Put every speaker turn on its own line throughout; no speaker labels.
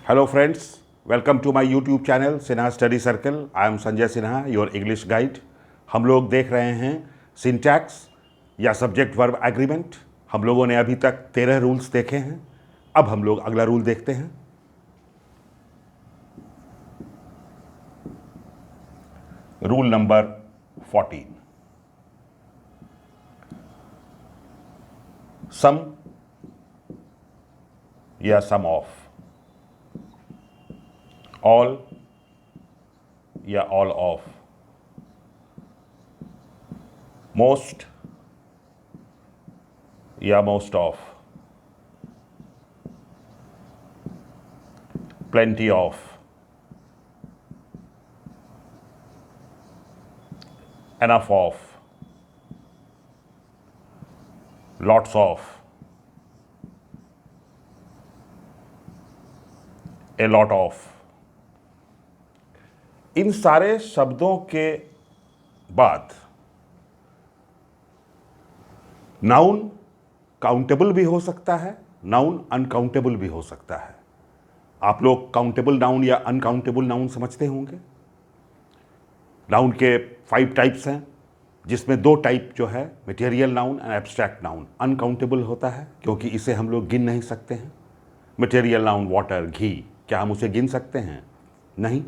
Hello friends, welcome to my YouTube channel Sinha Study Circle. I am Sanjay Sinha, your English guide. हम लोग देख रहे हैं syntax या सब्जेक्ट वर्ब एग्रीमेंट। हम लोगों ने अभी तक 13 रूल्स देखे हैं। अब हम लोग अगला रूल देखते हैं। Rule number 14। सम या सम ऑफ, ऑल या ऑल ऑफ, मोस्ट या most of, plenty of, enough of, lots of, a lot of. इन सारे शब्दों के बाद नाउन काउंटेबल भी हो सकता है, नाउन अनकाउंटेबल भी हो सकता है। आप लोग काउंटेबल नाउन या अनकाउंटेबल नाउन समझते होंगे। नाउन के 5 टाइप्स हैं, जिसमें 2 टाइप जो है material noun and abstract noun. Uncountable होता है क्योंकि इसे हम लोग गिन नहीं सकते हैं। मटेरियल नाउन वाटर, घी, क्या हम उसे गिन सकते हैं? नहीं।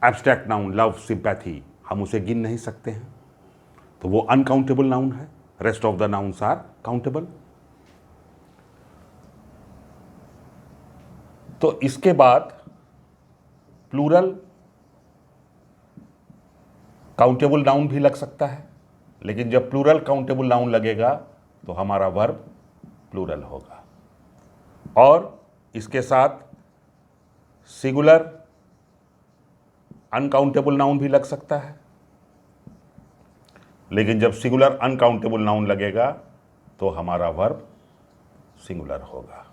एब्स्ट्रैक्ट नाउन लव, सिंपैथी, हम उसे गिन नहीं सकते हैं, तो वो अनकाउंटेबल नाउन है। Rest of the nouns are countable. तो इसके बाद प्लूरल काउंटेबल नाउन भी लग सकता है, लेकिन जब प्लूरल काउंटेबल नाउन लगेगा तो हमारा वर्ब प्लूरल होगा। और इसके साथ सिंगुलर अनकाउंटेबल नाउन भी लग सकता है, लेकिन जब सिंगुलर अनकाउंटेबल नाउन लगेगा तो हमारा वर्ब सिंगुलर होगा।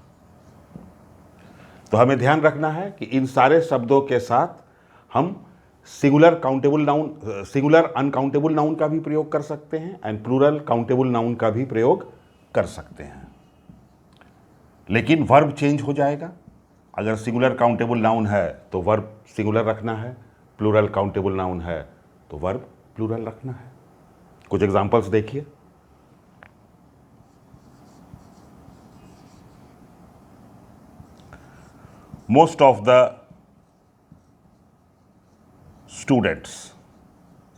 तो हमें ध्यान रखना है कि इन सारे शब्दों के साथ हम singular countable noun, singular uncountable noun का भी प्रयोग कर सकते हैं एंड प्लूरल काउंटेबल नाउन का भी प्रयोग कर सकते हैं, लेकिन वर्ब चेंज हो जाएगा। अगर सिंगुलर काउंटेबल नाउन है तो वर्ब सिंगुलर रखना है, प्लूरल काउंटेबल नाउन है तो वर्ब प्लूरल रखना है। कुछ एग्जांपल्स देखिए। Most of the students,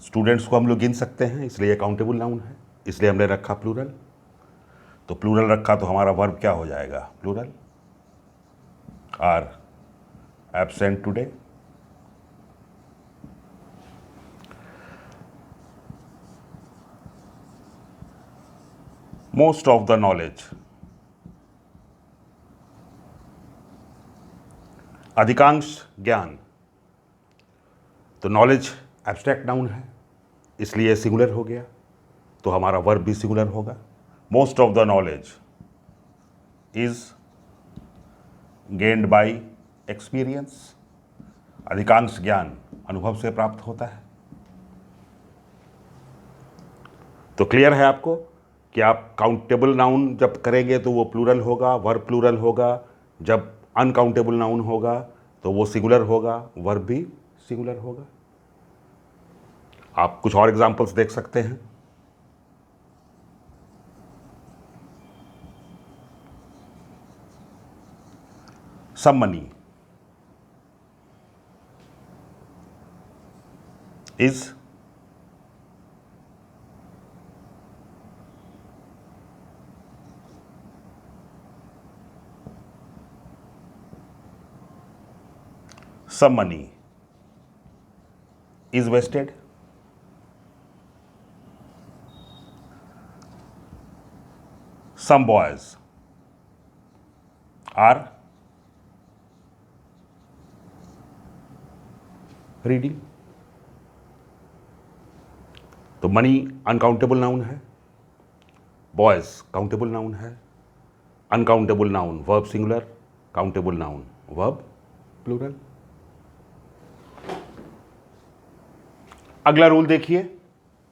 students को हम लोग गिन सकते हैं, इसलिए काउंटेबल नाउन है, इसलिए हमने रखा प्लूरल। तो प्लूरल रखा तो हमारा वर्ब क्या हो जाएगा? Plural. Are absent today. Most of the knowledge, अधिकांश ज्ञान। तो नॉलेज एब्स्ट्रैक्ट नाउन है, इसलिए सिंगुलर हो गया, तो हमारा वर्ब भी सिंगुलर होगा। Most of the knowledge is gained by experience. अधिकांश ज्ञान अनुभव से प्राप्त होता है। तो क्लियर है आपको कि आप काउंटेबल नाउन जब करेंगे तो वो प्लूरल होगा, वर्ब प्लूरल होगा। जब अनकाउंटेबल नाउन होगा तो वो सिंगुलर होगा, वर्ब भी सिंगुलर होगा। आप कुछ और एग्जांपल्स देख सकते हैं। Some money is some money is wasted. Some boys are reading. तो मनी अनकाउंटेबल नाउन है, बॉयज काउंटेबल नाउन है। Uncountable noun verb singular, countable noun verb plural. अगला रूल देखिए,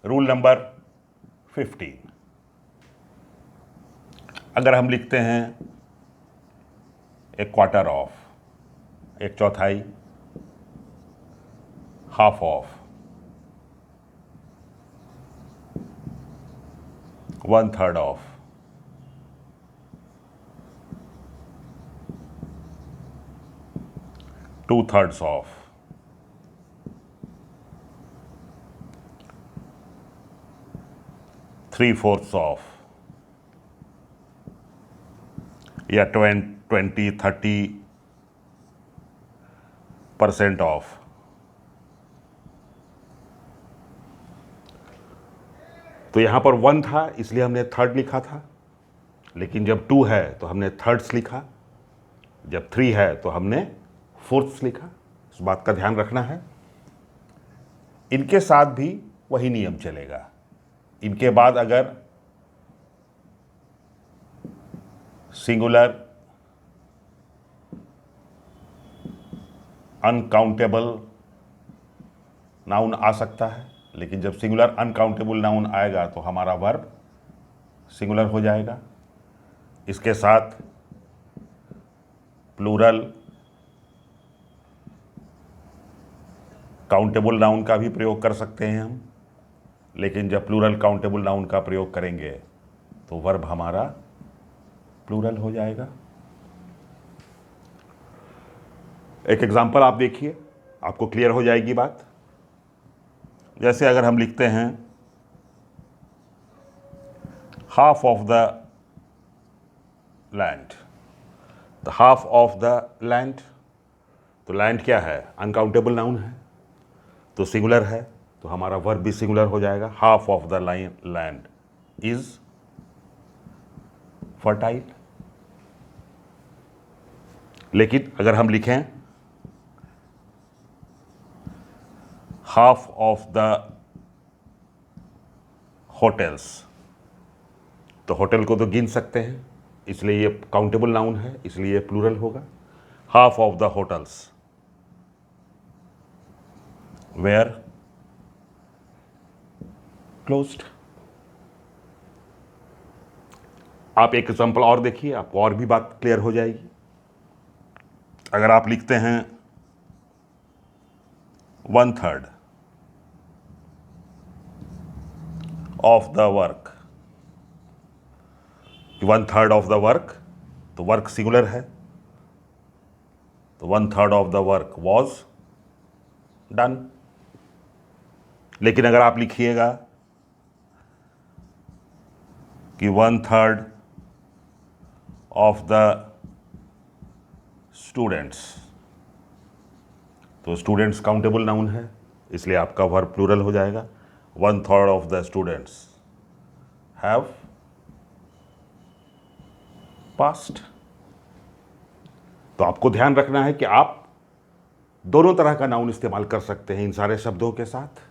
रूल नंबर 15। अगर हम लिखते हैं ए क्वार्टर ऑफ, एक चौथाई, half of, 1/3 of, 2/3 of, 3/4 of, या 20-30% ऑफ। तो यहां पर 1 था इसलिए हमने थर्ड लिखा था, लेकिन जब 2 है तो हमने थर्ड्स लिखा, जब 3 है तो हमने फोर्थ्स लिखा। इस बात का ध्यान रखना है। इनके साथ भी वही नियम चलेगा। इनके बाद अगर सिंगुलर अनकाउंटेबल नाउन आ सकता है, लेकिन जब सिंगुलर अनकाउंटेबल नाउन आएगा तो हमारा वर्ब सिंगुलर हो जाएगा। इसके साथ प्लूरल काउंटेबल नाउन का भी प्रयोग कर सकते हैं हम, लेकिन जब प्लूरल काउंटेबल नाउन का प्रयोग करेंगे तो वर्ब हमारा प्लूरल हो जाएगा। एक एग्जांपल आप देखिए, आपको क्लियर हो जाएगी बात। जैसे अगर हम लिखते हैं हाफ ऑफ द लैंड, तो हाफ ऑफ द लैंड, तो लैंड क्या है? अनकाउंटेबल नाउन है, तो सिंगुलर है, तो हमारा वर्ब भी सिंगुलर हो जाएगा। Half of the land is fertile. लेकिन अगर हम लिखें हाफ ऑफ द होटल्स, तो होटल को तो गिन सकते हैं, इसलिए ये काउंटेबल नाउन है, इसलिए ये प्लूरल होगा। Half of the hotels were closed. आप एक एग्जांपल और देखिए, आपको और भी बात क्लियर हो जाएगी। अगर आप लिखते हैं 1/3 of the work, 1/3 of the work, तो वर्क सिंगुलर है, तो 1/3 of the work was done. लेकिन अगर आप लिखिएगा कि 1/3 ऑफ द स्टूडेंट्स, तो स्टूडेंट्स काउंटेबल नाउन है, इसलिए आपका वर्ब प्लूरल हो जाएगा। 1/3 of the students have past. तो आपको ध्यान रखना है कि आप दोनों तरह का नाउन इस्तेमाल कर सकते हैं इन सारे शब्दों के साथ।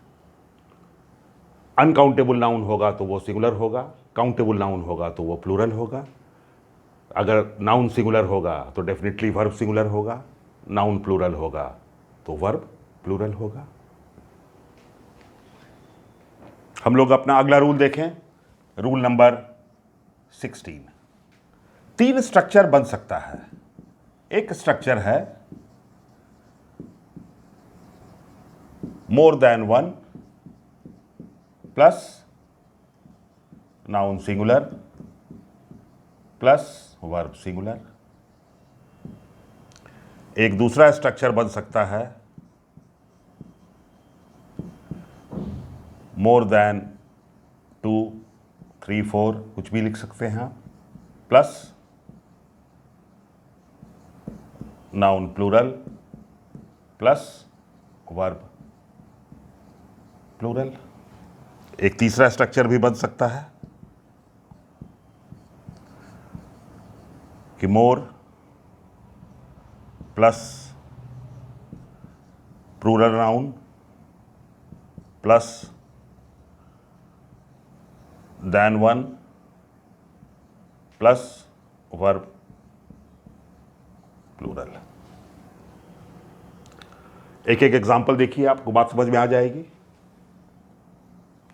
अनकाउंटेबल नाउन होगा तो वो सिंगुलर होगा, काउंटेबल नाउन होगा तो वो प्लूरल होगा। अगर नाउन सिंगुलर होगा तो डेफिनेटली वर्ब सिंगुलर होगा, नाउन प्लूरल होगा तो वर्ब प्लूरल होगा। हम लोग अपना अगला रूल देखें, रूल नंबर 16। 3 स्ट्रक्चर बन सकता है। एक स्ट्रक्चर है more than one plus noun singular plus verb singular. एक दूसरा स्ट्रक्चर बन सकता है मोर देन 2, 3, 4, कुछ भी लिख सकते हैं आप, plus noun plural plus verb plural. एक तीसरा स्ट्रक्चर भी बन सकता है कि more plus plural noun plus than one plus verb plural. एक एक एग्जाम्पल देखिए, आपको बात समझ में आ जाएगी।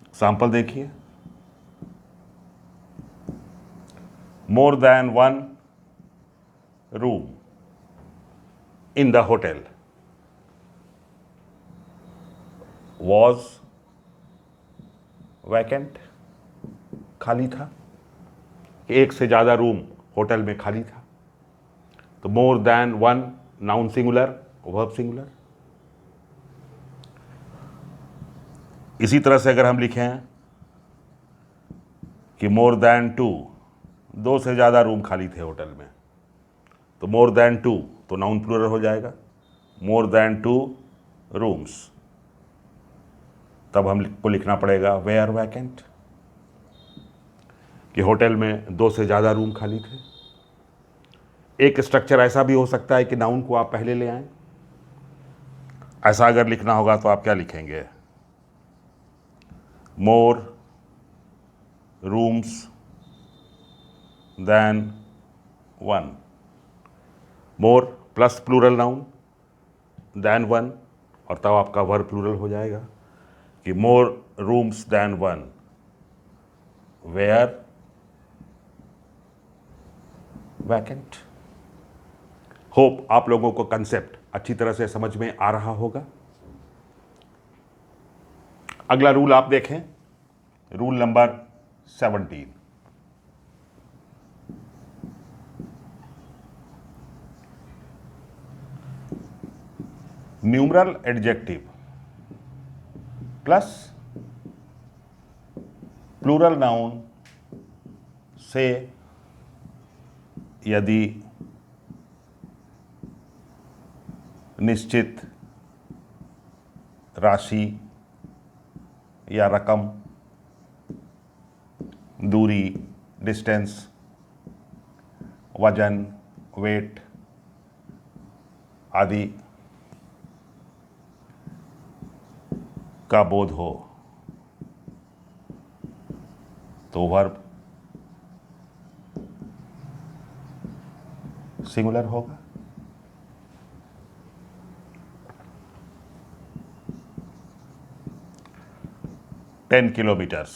एग्जाम्पल देखिए, more than one room in the hotel was vacant, खाली था। एक से ज़्यादा रूम होटल में खाली था। तो more than one, noun singular, verb singular. इसी तरह से अगर हम लिखें कि मोर देन टू, दो से ज़्यादा रूम खाली थे होटल में, तो मोर देन टू तो नाउन प्लूरल हो जाएगा, मोर देन टू रूम्स। तब हमको लिखना पड़ेगा वेयर वैकेंट, कि होटल में दो से ज़्यादा रूम खाली थे। एक स्ट्रक्चर ऐसा भी हो सकता है कि नाउन को आप पहले ले आएं। ऐसा अगर लिखना होगा तो आप क्या लिखेंगे? More rooms than one. More plus plural noun than one, और तब आपका वर्ब प्लूरल हो जाएगा कि more rooms than one were vacant. Hope आप लोगों को कंसेप्ट अच्छी तरह से समझ में आ रहा होगा। अगला रूल आप देखें, rule number 17। Numeral adjective plus plural noun से यदि निश्चित राशि या रकम, दूरी, डिस्टेंस, वजन, वेट आदि का बोध हो तो वर्ब सिंगुलर होगा। टेन किलोमीटर्स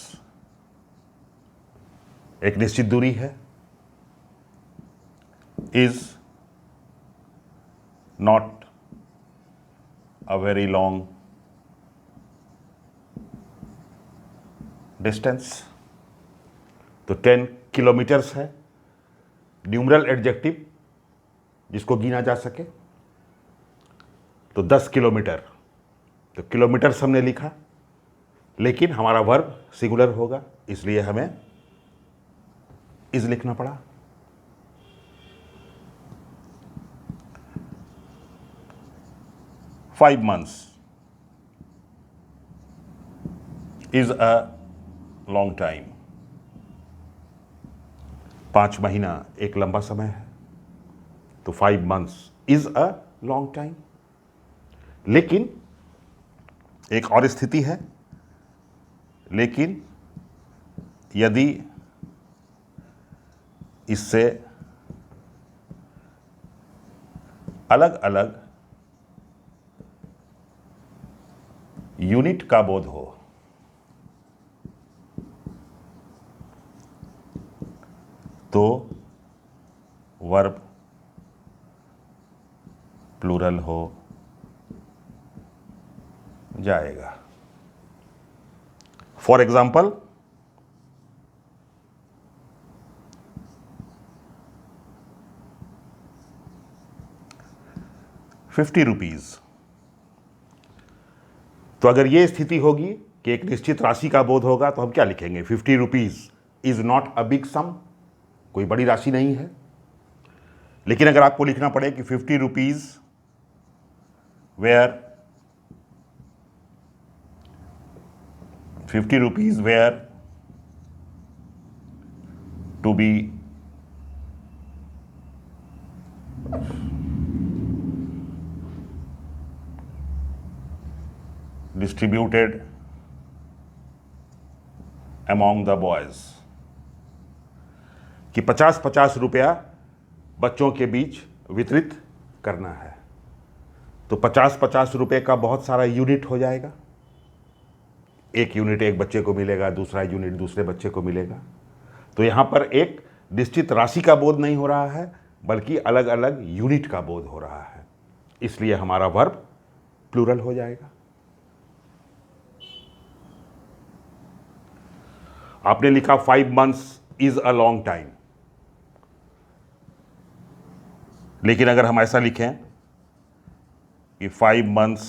एक निश्चित दूरी है, is not a very long distance. तो 10 किलोमीटर्स है न्यूमरल एडजेक्टिव जिसको गिना जा सके। तो 10 किलोमीटर, तो किलोमीटर्स हमने लिखा, लेकिन हमारा वर्ब सिंगुलर होगा, इसलिए हमें इज लिखना पड़ा। Five months is a long time. 5 महीना एक लंबा समय है, तो 5 months is a long time. लेकिन एक और स्थिति है, लेकिन यदि इससे अलग अलग यूनिट का बोध हो तो वर्ब प्लूरल हो जाएगा। For example, ₹50। तो अगर यह स्थिति होगी कि एक निश्चित राशि का बोध होगा तो हम क्या लिखेंगे? ₹50 इज नॉट अ बिग सम, कोई बड़ी राशि नहीं है। लेकिन अगर आपको लिखना पड़े कि ₹50 where to be distributed among the boys, कि 50-50 रुपया बच्चों के बीच वितरित करना है। तो 50-50 रुपये का बहुत सारा यूनिट हो जाएगा। एक यूनिट एक बच्चे को मिलेगा, दूसरा यूनिट दूसरे बच्चे को मिलेगा। तो यहाँ पर एक निश्चित राशि का बोध नहीं हो रहा है, बल्कि अलग अलग यूनिट का बोध हो रहा है। इसलिए हमारा वर्ब प्लूरल हो जाएगा। आपने लिखा 5 months is a long time, लेकिन अगर हम ऐसा लिखें कि 5 months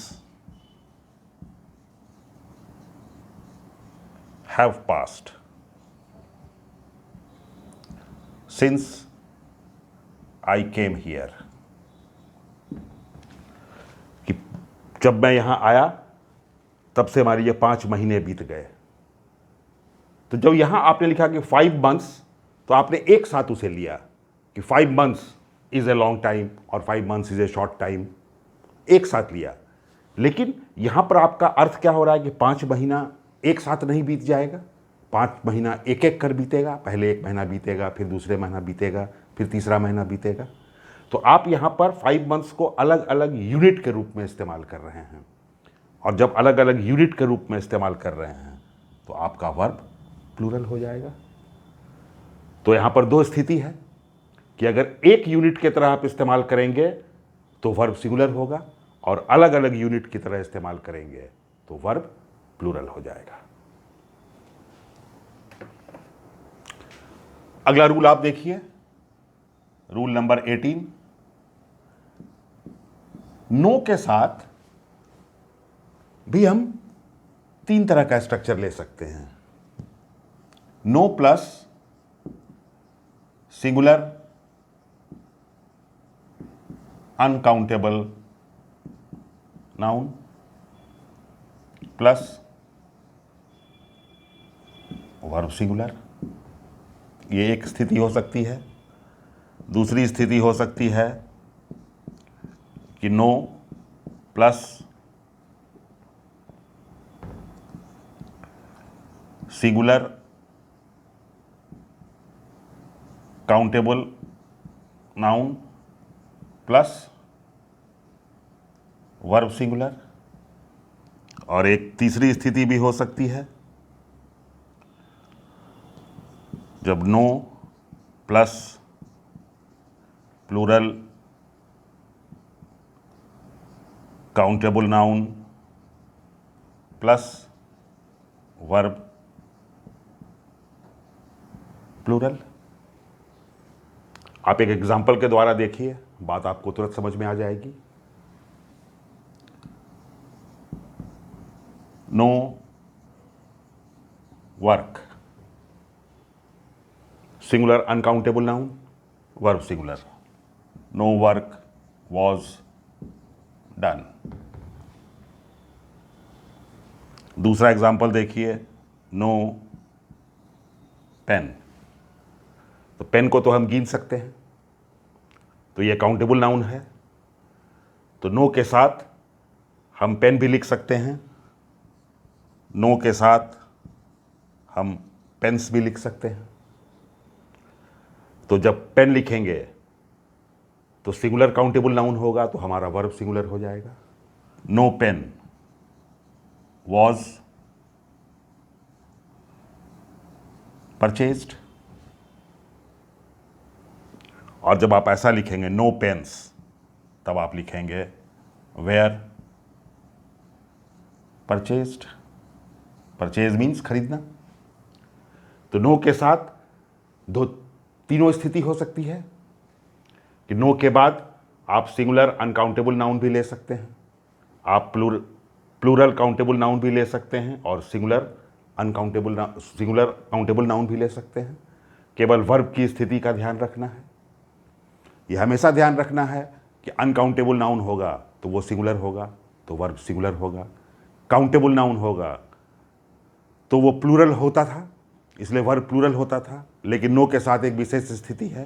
have passed since I came here, कि जब मैं यहां आया तब से हमारे ये 5 महीने बीत गए। तो जब यहां आपने लिखा कि 5 months, तो आपने एक साथ उसे लिया कि 5 months is a long time और 5 months is a short time, एक साथ लिया। लेकिन यहां पर आपका अर्थ क्या हो रहा है कि 5 महीना एक साथ नहीं बीत जाएगा, 5 महीना एक एक कर बीतेगा। पहले एक महीना बीतेगा, फिर दूसरे महीना बीतेगा, फिर तीसरा महीना बीतेगा। तो आप यहां पर 5 months को अलग अलग यूनिट के रूप में इस्तेमाल कर रहे हैं, और जब अलग अलग यूनिट के रूप में इस्तेमाल कर रहे हैं तो आपका वर्ब प्लूरल हो जाएगा। तो यहां पर दो स्थिति है कि अगर एक यूनिट की तरह आप इस्तेमाल करेंगे तो वर्ब सिंगुलर होगा, और अलग अलग यूनिट की तरह इस्तेमाल करेंगे तो वर्ब प्लूरल हो जाएगा। अगला रूल आप देखिए, रूल नंबर 18। नो के साथ भी हम 3 तरह का स्ट्रक्चर ले सकते हैं। No plus singular uncountable noun plus verb singular, ये एक स्थिति हो सकती है। दूसरी स्थिति हो सकती है कि no plus singular countable noun plus verb singular. और एक तीसरी स्थिति भी हो सकती है जब no plus plural countable noun plus verb plural. आप एक एग्जाम्पल के द्वारा देखिए, बात आपको तुरंत समझ में आ जाएगी। No work singular uncountable noun verb singular, no work was done. दूसरा एग्जाम्पल देखिए, नो पेन। तो पेन को तो हम गिन सकते हैं, तो ये काउंटेबल नाउन है, तो नो के साथ हम पेन भी लिख सकते हैं, नो के साथ हम पेन्स भी लिख सकते हैं। तो जब पेन लिखेंगे तो सिंगुलर काउंटेबल नाउन होगा, तो हमारा वर्ब सिंगुलर हो जाएगा। No pen was purchased. और जब आप ऐसा लिखेंगे नो पेन्स, तब आप लिखेंगे वेयर परचेज्ड। परचेज मीन्स खरीदना। तो नो के साथ तीनों स्थिति हो सकती है कि नो के बाद आप सिंगुलर अनकाउंटेबल नाउन भी ले सकते हैं, आप प्लूरल काउंटेबल नाउन भी ले सकते हैं, और सिंगुलर काउंटेबल नाउन भी ले सकते हैं। केवल वर्ब की स्थिति का ध्यान रखना है। यह हमेशा ध्यान रखना है कि अनकाउंटेबल नाउन होगा तो वो सिंगुलर होगा, तो वर्ब सिंगुलर होगा। काउंटेबल नाउन होगा तो वो प्लूरल होता था, इसलिए वर्ब प्लूरल होता था। लेकिन नो के साथ एक विशेष स्थिति है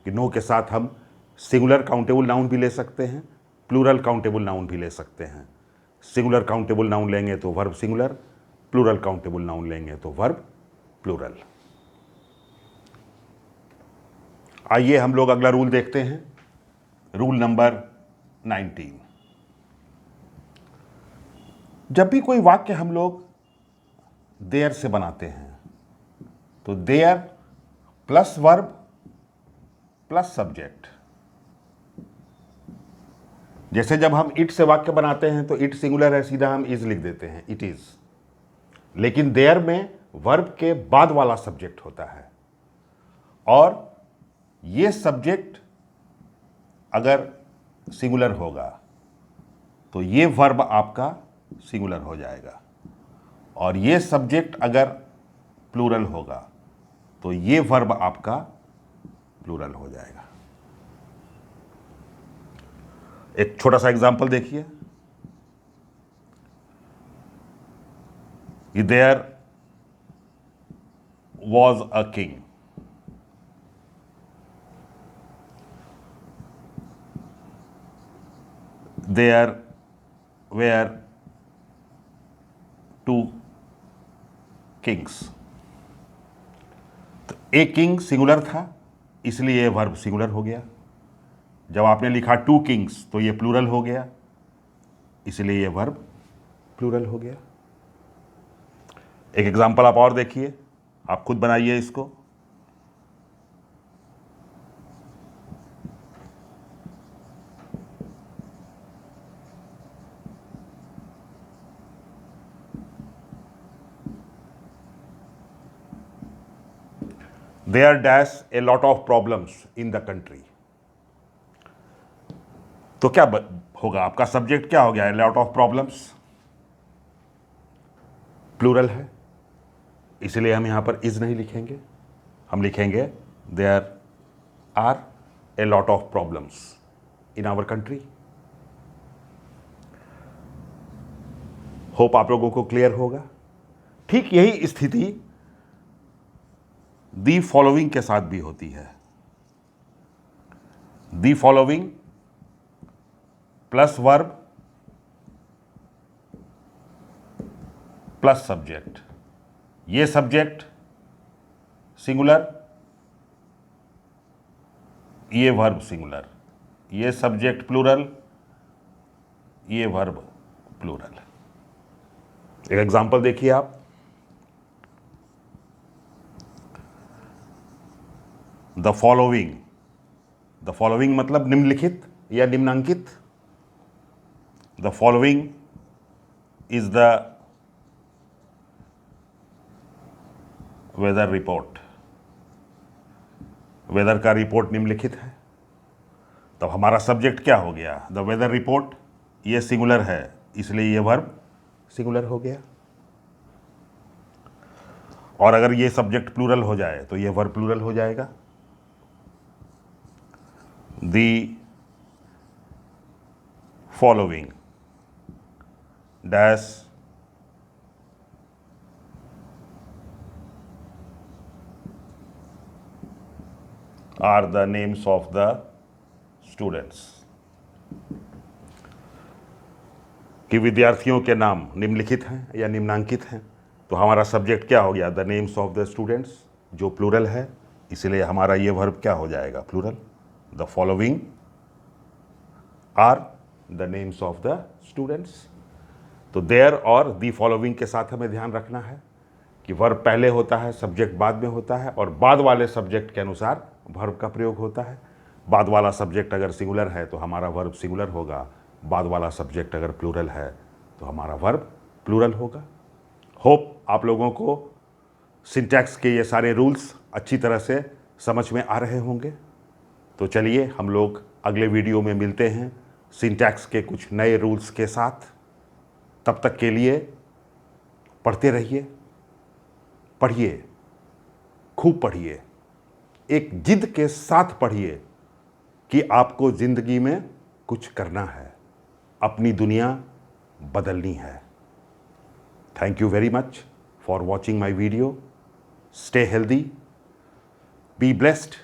कि नो के साथ हम सिंगुलर काउंटेबल नाउन भी ले सकते हैं, प्लूरल काउंटेबल नाउन भी ले सकते हैं। सिंगुलर काउंटेबल नाउन लेंगे तो verb singular, plural countable noun लेंगे तो वर्ब प्लूरल। आइए हम लोग अगला रूल देखते हैं, रूल नंबर 19। जब भी कोई वाक्य हम लोग देयर से बनाते हैं तो there plus verb plus subject, जैसे जब हम इट से वाक्य बनाते हैं तो इट सिंगुलर है, सीधा हम इज लिख देते हैं, इट इज। लेकिन देयर में वर्ब के बाद वाला सब्जेक्ट होता है, और ये सब्जेक्ट अगर सिंगुलर होगा तो ये वर्ब आपका सिंगुलर हो जाएगा, और ये सब्जेक्ट अगर प्लूरल होगा तो ये वर्ब आपका प्लूरल हो जाएगा। एक छोटा सा एग्जांपल देखिए, there was a king. There were two kings. तो एक किंग सिंगुलर था, इसलिए यह वर्ब सिंगुलर हो गया। जब आपने लिखा टू किंग्स तो ये प्लूरल हो गया, इसलिए ये वर्ब प्लूरल हो गया। एक एग्जांपल आप और देखिए, आप खुद बनाइए इसको। There dash a lot of problems in the country। तो क्या होगा, आपका सब्जेक्ट क्या हो गया है, लॉट ऑफ प्रॉब्लम्स, प्लूरल है, इसलिए हम यहां पर इज नहीं लिखेंगे, हम लिखेंगे there are a lot of problems in our country. Hope आप लोगों को क्लियर होगा। ठीक यही स्थिति दी फॉलोइंग के साथ भी होती है। The following plus verb plus subject, ये सब्जेक्ट सिंगुलर, ये वर्ब सिंगुलर, ये सब्जेक्ट प्लूरल, ये वर्ब प्लूरल। एक एग्जांपल देखिए आप, द फॉलोइंग। द फॉलोइंग मतलब निम्नलिखित या निम्नांकित। The following is the weather report. Weather का रिपोर्ट निम्नलिखित है, तब हमारा सब्जेक्ट क्या हो गया, द वेदर रिपोर्ट। ये सिंगुलर है, इसलिए ये वर्ब सिंगुलर हो गया। और अगर ये सब्जेक्ट प्लूरल हो जाए तो ये वर्ब प्लूरल हो जाएगा। The following dash are the names of the students. कि विद्यार्थियों के नाम निम्नलिखित हैं या निम्नांकित हैं, तो हमारा सब्जेक्ट क्या हो गया, the names of the students, जो प्लूरल है, इसलिए हमारा ये वर्ब क्या हो जाएगा, plural. The following are the names of the students. तो देयर और दी फॉलोइंग के साथ हमें ध्यान रखना है कि वर्ब पहले होता है, सब्जेक्ट बाद में होता है, और बाद वाले सब्जेक्ट के अनुसार वर्ब का प्रयोग होता है। बाद वाला सब्जेक्ट अगर सिंगुलर है तो हमारा वर्ब सिंगुलर होगा, बाद वाला सब्जेक्ट अगर प्लूरल है तो हमारा वर्ब प्लूरल होगा। होप आप लोगों को सिंटैक्स के ये सारे रूल्स अच्छी तरह से समझ में आ रहे होंगे। तो चलिए हम लोग अगले वीडियो में मिलते हैं सिंटैक्स के कुछ नए रूल्स के साथ। तब तक के लिए पढ़ते रहिए, पढ़िए, खूब पढ़िए, एक जिद के साथ पढ़िए कि आपको ज़िंदगी में कुछ करना है, अपनी दुनिया बदलनी है। Thank you very much for watching my video. Stay healthy, be blessed,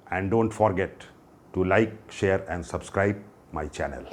and don't forget to like, share and subscribe my channel.